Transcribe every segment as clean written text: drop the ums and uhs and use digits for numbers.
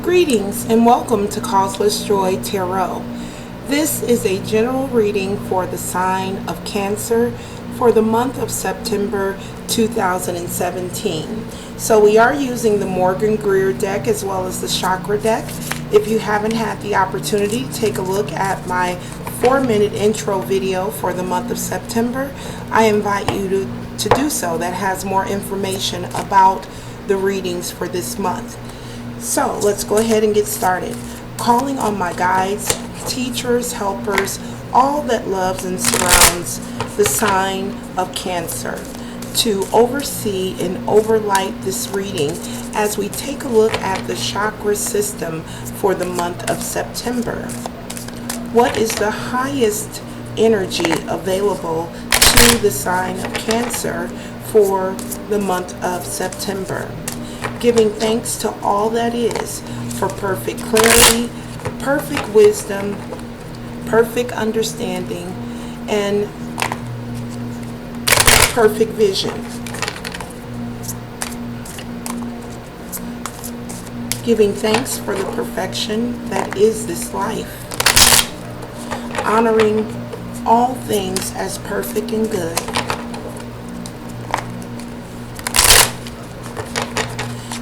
Greetings and welcome to Causeless Joy Tarot. This is a general reading for the sign of Cancer for the month of September 2017. So we are using the Morgan Greer deck as well as the chakra deck. If you haven't had the opportunity to take a look at my 4-minute intro video for the month of September, I invite you to do so. That has more information about the readings for this month. So let's go ahead and get started. Calling on my guides, teachers, helpers, all that loves and surrounds the sign of Cancer to oversee and overlight this reading as we take a look at the chakra system for the month of September. What is the highest energy available to the sign of Cancer for the month of September? Giving thanks to all that is for perfect clarity, perfect wisdom, perfect understanding, and perfect vision. Giving thanks for the perfection that is this life. Honoring all things as perfect and good.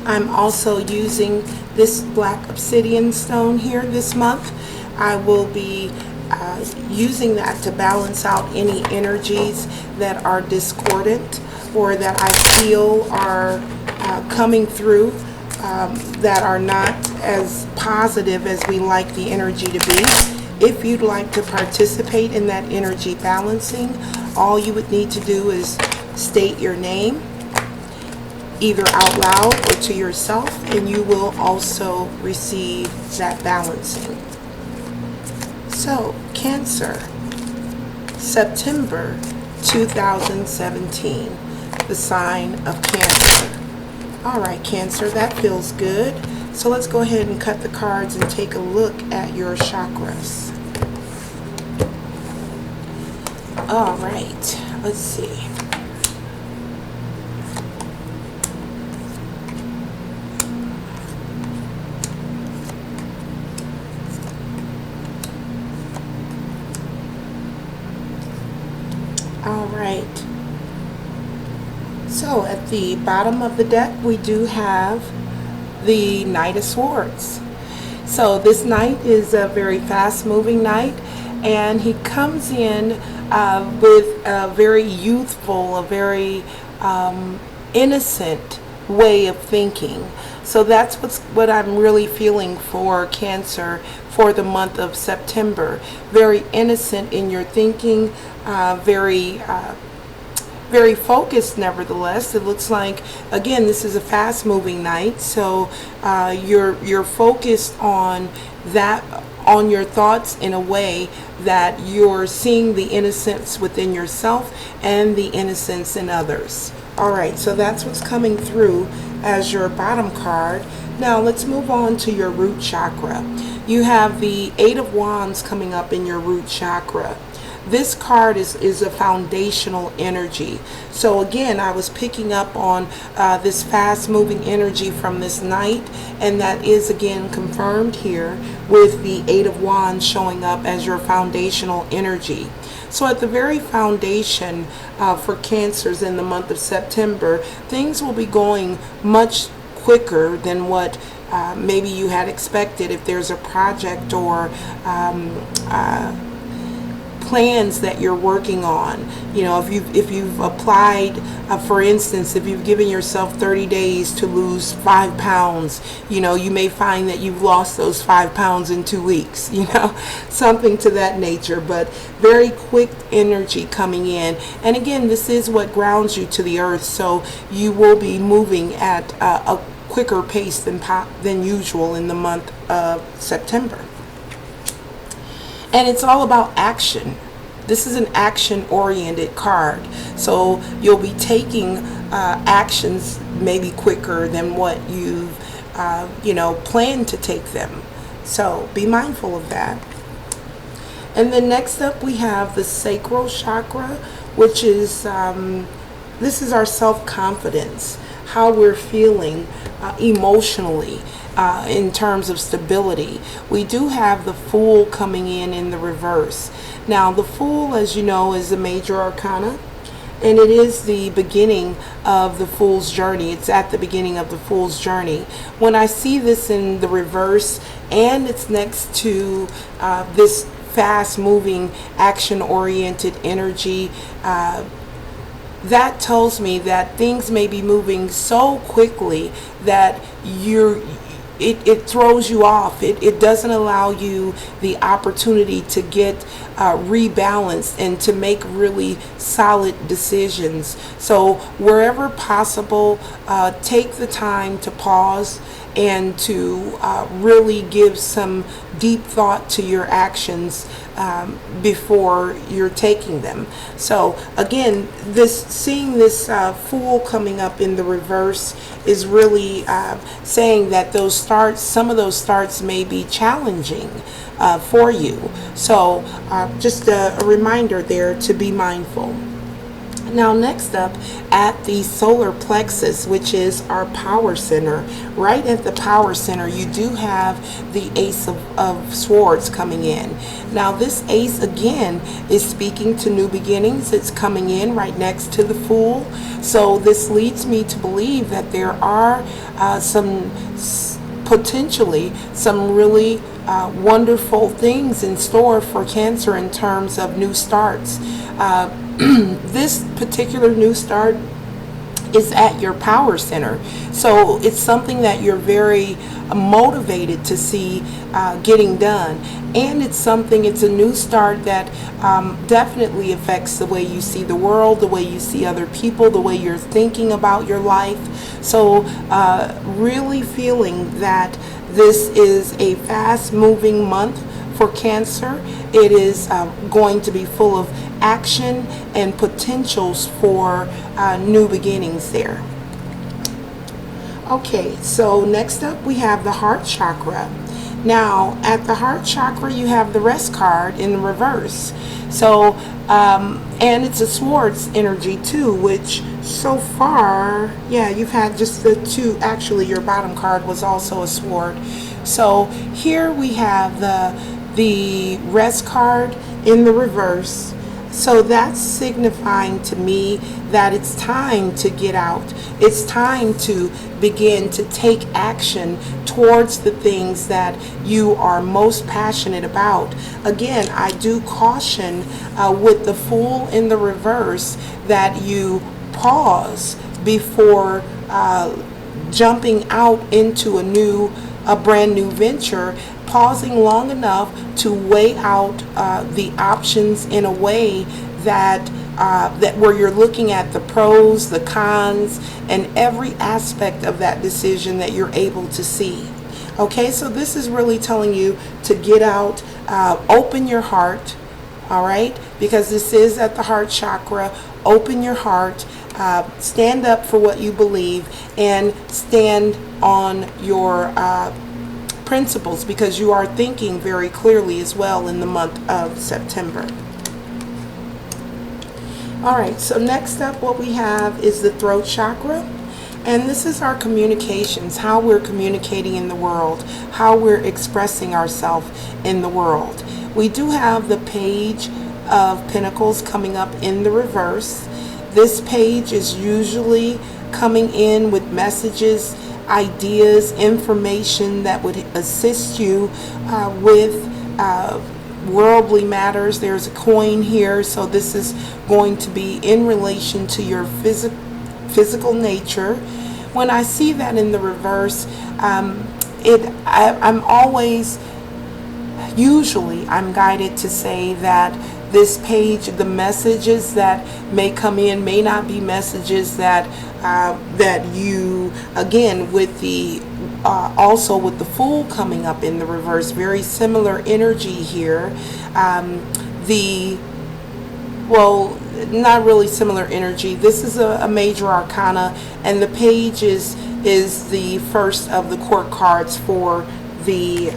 I'm also using this black obsidian stone here this month. I will be using that to balance out any energies that are discordant or that I feel are coming through that are not as positive as we like the energy to be. If you'd like to participate in that energy balancing, all you would need to do is state your name, either out loud or to yourself, and you will also receive that balancing. So, Cancer, September 2017, the sign of Cancer. Alright, Cancer, that feels good. So let's go ahead and cut the cards and take a look at your chakras. Alright, let's see. Alright, so at the bottom of the deck we do have the Knight of Swords. So this knight is a very fast moving knight, and he comes in with a very youthful, a very innocent way of thinking. So that's what I'm really feeling for Cancer for the month of September. Very innocent in your thinking, very focused nevertheless. It looks like, again, this is a fast moving night, so you're focused on that, on your thoughts in a way that you're seeing the innocence within yourself and the innocence in others. Alright, so that's what's coming through as your bottom card. Now let's move on to your root chakra. You have the Eight of Wands coming up in your root chakra. This card is a foundational energy. So again, I was picking up on this fast moving energy from this knight, and that is again confirmed here with the Eight of Wands showing up as your foundational energy. So at the very foundation for Cancers in the month of September, things will be going much quicker than what maybe you had expected if there's a project or plans that you're working on. You know, if you've applied, for instance, if you've given yourself 30 days to lose 5 pounds, you know, you may find that you've lost those 5 pounds in 2 weeks, you know, something to that nature. But very quick energy coming in, and again, this is what grounds you to the earth, so you will be moving at a quicker pace than usual in the month of September. And it's all about action. This is an action-oriented card. So you'll be taking actions maybe quicker than what you've, planned to take them. So be mindful of that. And then next up we have the sacral chakra, which is, this is our self-confidence. how we're feeling emotionally. In terms of stability, we do have the Fool coming in the reverse. Now, the Fool, as you know, is a major arcana, and it is the beginning of the Fool's journey. It's at the beginning of the Fool's journey. When I see this in the reverse, and it's next to this fast-moving, action-oriented energy, that tells me that things may be moving so quickly that it throws you off. It doesn't allow you the opportunity to get rebalanced and to make really solid decisions. So wherever possible, take the time to pause and to really give some deep thought to your actions before you're taking them. So again, seeing this Fool coming up in the reverse is really saying that some of those starts may be challenging for you. So just a reminder there to be mindful. Now, next up, at the solar plexus, which is our power center, right at the power center, you do have the Ace of Swords coming in. Now, this Ace, again, is speaking to new beginnings. It's coming in right next to the Fool. So this leads me to believe that there are potentially some really wonderful things in store for Cancer in terms of new starts. This particular new start is at your power center, so it's something that you're very motivated to see getting done, and it's a new start that definitely affects the way you see the world, the way you see other people, the way you're thinking about your life. So really feeling that this is a fast-moving month for Cancer. It is going to be full of action and potentials for new beginnings there. Okay, so next up we have the heart chakra. Now, at the heart chakra, you have the Rest card in the reverse. So, and it's a Swords energy too, which so far, yeah, you've had just the two. Actually, your bottom card was also a Sword. So here we have the Rest card in the reverse. So that's signifying to me that it's time to get out. It's time to begin to take action towards the things that you are most passionate about. Again, I do caution with the Fool in the reverse that you pause before jumping out into a brand new venture, pausing long enough to weigh out the options in a way that where you're looking at the pros, the cons, and every aspect of that decision that you're able to see. Okay, so this is really telling you to get out, open your heart, all right, because this is at the heart chakra. Open your heart, stand up for what you believe, and stand on your principles, because you are thinking very clearly as well in the month of September. Alright, so next up what we have is the throat chakra, and this is our communications, how we're communicating in the world, how we're expressing ourselves in the world. We do have the Page of Pentacles coming up in the reverse. This page is usually coming in with messages, ideas, information that would assist you with worldly matters. There's a coin here, so this is going to be in relation to your physical nature. When I see that in the reverse, I'm always, usually I'm guided to say that this page, the messages that may come in may not be messages that you, again, with the also with the Fool coming up in the reverse, very similar energy here. Well, not really similar energy. This is a major arcana, and the page is the first of the court cards for the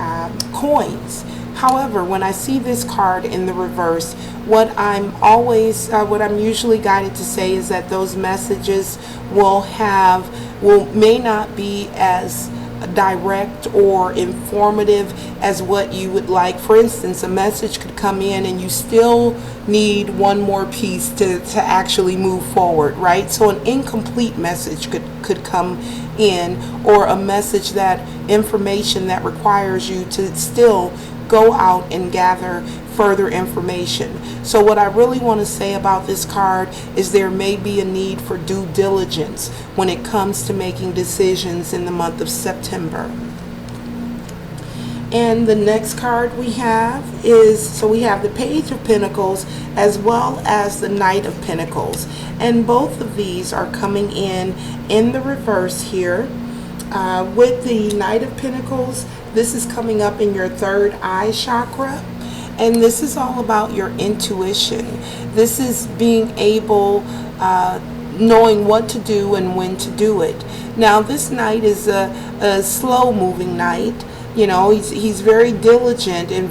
coins. However, when I see this card in the reverse, what I'm usually guided to say is that those messages may not be as direct or informative as what you would like. For instance, a message could come in and you still need one more piece to actually move forward, right? So an incomplete message could come in, or a message that information that requires you to still go out and gather further information. So what I really want to say about this card is there may be a need for due diligence when it comes to making decisions in the month of September. And the next card we have we have the Page of Pentacles as well as the Knight of Pentacles. And both of these are coming in the reverse here. With the Knight of Pentacles, this is coming up in your third eye chakra. And this is all about your intuition. This is being able, knowing what to do and when to do it. Now, this knight is a slow-moving knight. You know, he's very diligent and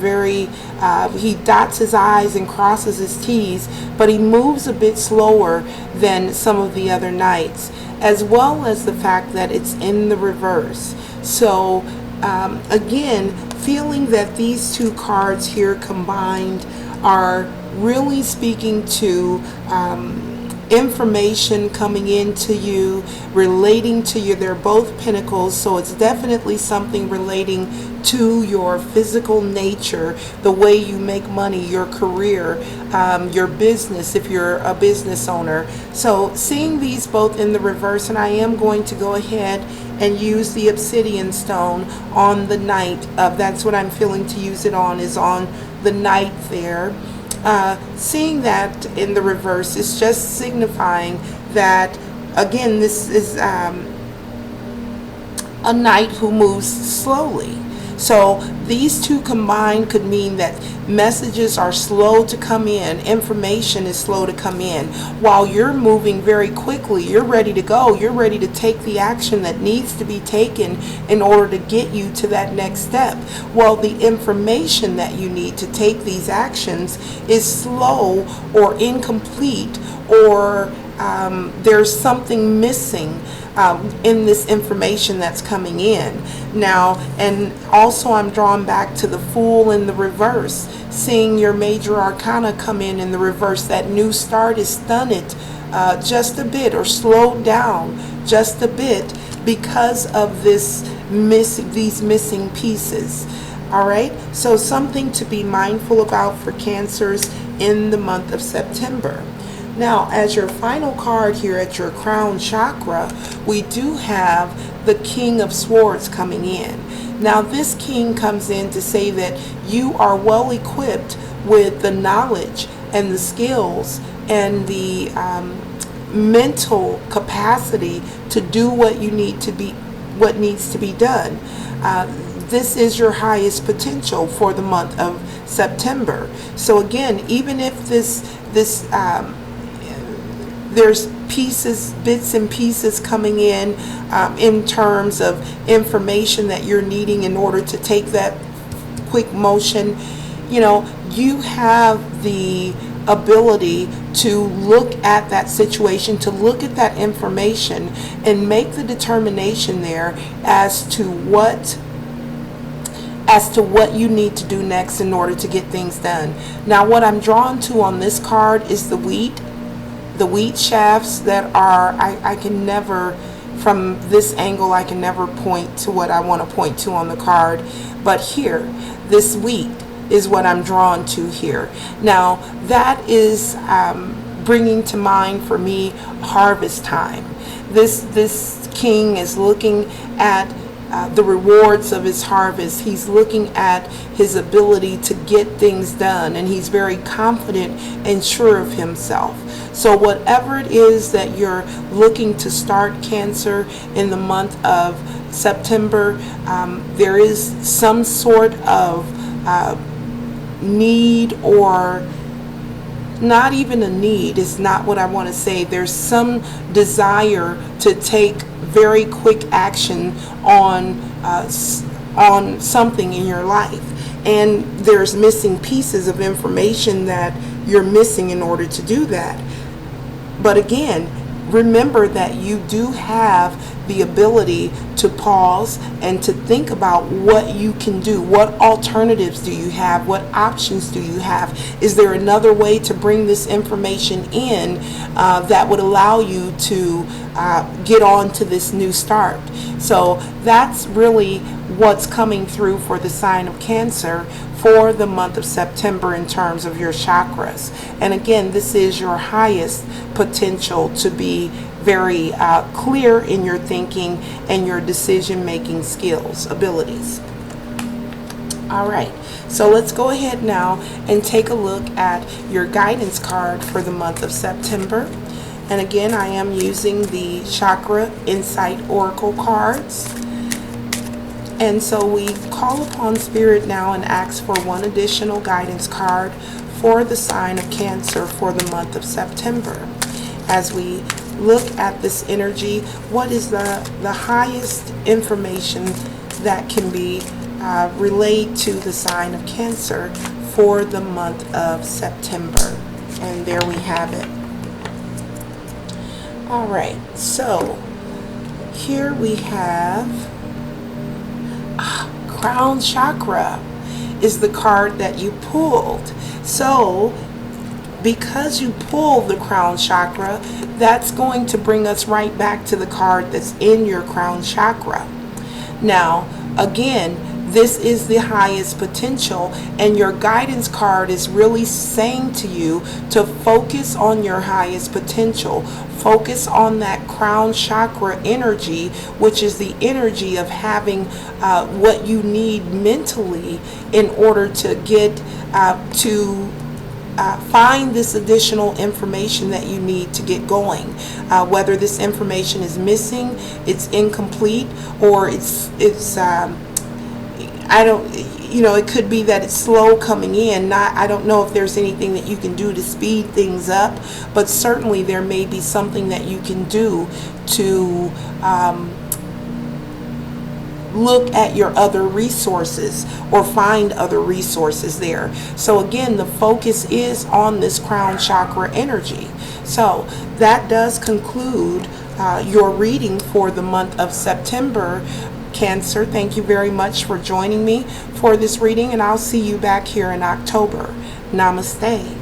he dots his I's and crosses his T's, but he moves a bit slower than some of the other knights, as well as the fact that it's in the reverse. So, again, feeling that these two cards here combined are really speaking to information coming into you, relating to you. They're both pentacles, so it's definitely something relating to your physical nature, the way you make money, your career, your business if you're a business owner. So seeing these both in the reverse, and I am going to go ahead and use the obsidian stone on the knight. That's what I'm feeling to use it on, is on the knight there. Seeing that in the reverse is just signifying that, again, this is a knight who moves slowly. So these two combined could mean that messages are slow to come in, information is slow to come in, while you're moving very quickly. You're ready to go. You're ready to take the action that needs to be taken in order to get you to that next step. Well, the information that you need to take these actions is slow or incomplete, or there's something missing in this information that's coming in. Now, and also I'm drawn back to the Fool in the reverse, seeing your major arcana come in the reverse. That new start is stunted just a bit, or slowed down just a bit, because of these missing pieces. All right, so something to be mindful about for Cancers in the month of September. Now, as your final card here at your crown chakra, we do have the King of Swords coming in. Now, this king comes in to say that you are well equipped with the knowledge and the skills and the mental capacity to do what needs to be done. This is your highest potential for the month of September. So again, even if there's bits and pieces coming in terms of information that you're needing in order to take that quick motion, you know, you have the ability to look at that situation, to look at that information and make the determination there as to what you need to do next in order to get things done. Now, what I'm drawn to on this card is the wheat shafts that are, I can never, from this angle, I can never point to what I want to point to on the card. But here, this wheat is what I'm drawn to here. Now, that is bringing to mind for me harvest time. This king is looking at the rewards of his harvest. He's looking at his ability to get things done, and he's very confident and sure of himself. So whatever it is that you're looking to start, Cancer, in the month of September, there is some sort of need, or not even a need is not what I want to say. There's some desire to take very quick action on something in your life. and there's missing pieces of information that you're missing in order to do that. But again, remember that you do have the ability to pause and to think about what you can do. What alternatives do you have? What options do you have? Is there another way to bring this information in that would allow you to get on to this new start? So that's really what's coming through for the sign of Cancer for the month of September in terms of your chakras. And again, this is your highest potential to be very clear in your thinking and your decision-making skills, abilities. All right, so let's go ahead now and take a look at your guidance card for the month of September. And again, I am using the Chakra Insight Oracle cards. And so we call upon Spirit now and ask for one additional guidance card for the sign of Cancer for the month of September. As we look at this energy, what is the highest information that can be relayed to the sign of Cancer for the month of September? And there we have it. All right, so here we have Crown Chakra is the card that you pulled. So because you pulled the Crown Chakra, that's going to bring us right back to the card that's in your Crown Chakra. Now, again, this is the highest potential, and your guidance card is really saying to you to focus on your highest potential. Focus on that Crown Chakra energy, which is the energy of having what you need mentally in order to get to find this additional information that you need to get going. Whether this information is missing, it's incomplete, or it could be that it's slow coming in. I don't know if there's anything that you can do to speed things up, but certainly there may be something that you can do to look at your other resources or find other resources there. So again, the focus is on this Crown Chakra energy. So that does conclude your reading for the month of September, Cancer. Thank you very much for joining me for this reading, and I'll see you back here in October. Namaste.